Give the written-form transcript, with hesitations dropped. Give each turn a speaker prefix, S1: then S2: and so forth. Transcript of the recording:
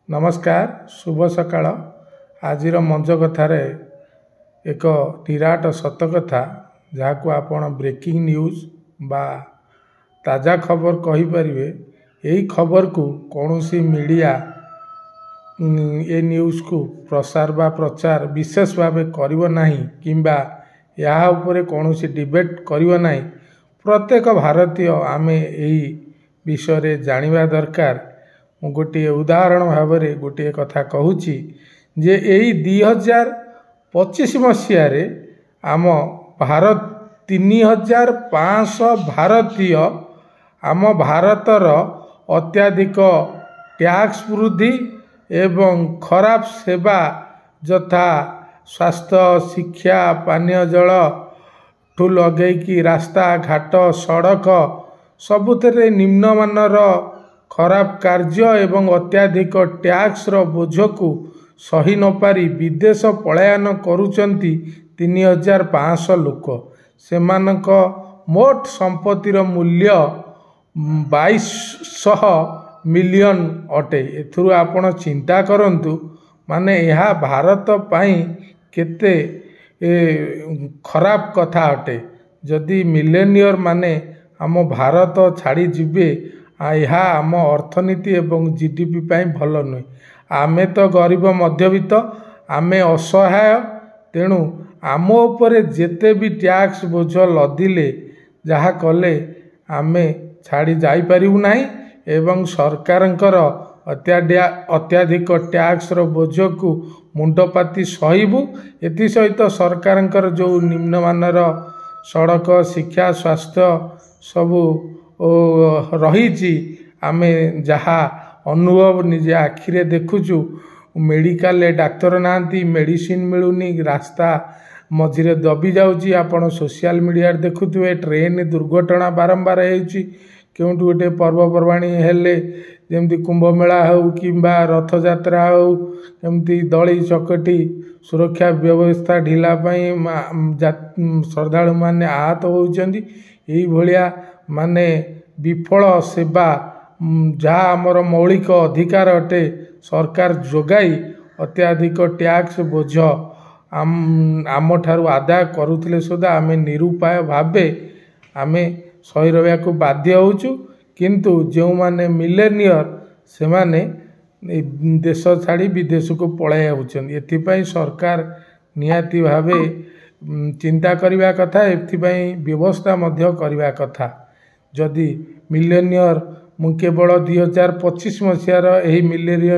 S1: नमस्कार शुभ सकाळ आजिर मंच कथार एक निराट सत कथा जहाँ आपण ब्रेकिंग न्यूज बा ताजा खबर कहीपर यही खबर को कौन सी मीडिया ए न्यूज को प्रसार बा प्रचार विशेष भाव करना किंबा या उपरे कौन सी डिबेट करना प्रत्येक भारतीय आमे यही विषय जानिबा दरकार। मु गोटे उदाहरण भाव में गोटे कथा कहूँ जे यही 2025 मसीह आम भारत 3500 भारतीय आम भारतर अत्याधिक टैक्स वृद्धि एवं खराब सेवा यथा स्वास्थ्य शिक्षा पानीय जल ठू लगे कि रास्ता घाट सड़क सबुथे निम्नमानर खराब कार्य एवं अत्याधिक टैक्स रो बोझ को सही न पारी विदेश पलायन करुचंती 3500 लोक सेमानक मोट संपत्तिर मूल्य 2200 मिलियन अटे। एथुरु आपण चिंता करंतु माने यह भारत पाई केते खराब कथा अटे। जदि मिलेनियर माने आम भारत छाड़ी जिबे यह आम अर्थनीति एवं जीडीपी पाई भल नुहे। आमे तो गरीब मध्यवित्त आमे असहाय तेणु आम उपरे जेते भी टैक्स बोझ लदिले जहा कले आमे छाड़ी जाई परिबु नाही एवं सरकारंकर अत्याधिक टैक्स रो बोझ को मुंडपाती सहीबु। एथि सहित सरकारंकर जो निम्नमानर सड़क शिक्षा स्वास्थ्य सबू रही आमे जहा अनुभव निजे आखिरे देखुचु मेडिकल डाक्तर नांती मेडिसिन मिलूनी रास्ता मझिरे दबी जाउची। आपण सोशल मीडिया देखुथुए ट्रेन दुर्घटना बारंबार होउची केउंटु गोटे पर्वपर्वाणी हेले जेमती कुंभ मेला हो किंबा रथ यात्रा हो एमती दली चकटी सुरक्षा व्यवस्था ढिला पाई श्रद्धालु माने आहत होउचंदी। एही भलिया माने विफल सेवा जहाँ आमर मौलिक अधिकार अटे सरकार जोगाई अत्याधिक टैक्स बोझ आम ठारू आदाय करुथिले सुधा आमे निरुपाय भावे आमे सही रहिया को बाध्य होउचु। किंतु जो माने मिलेनियर से माने देश छाड़ी विदेश को पळाई होउछन। एथिपाई सरकार निहाती भावे चिंता करिवा कथा एथिपाई व्यवस्था मध्य करिवा कथा। जदि मिलेनियर मु केवल 2025 मसीहार यही मिलेनियर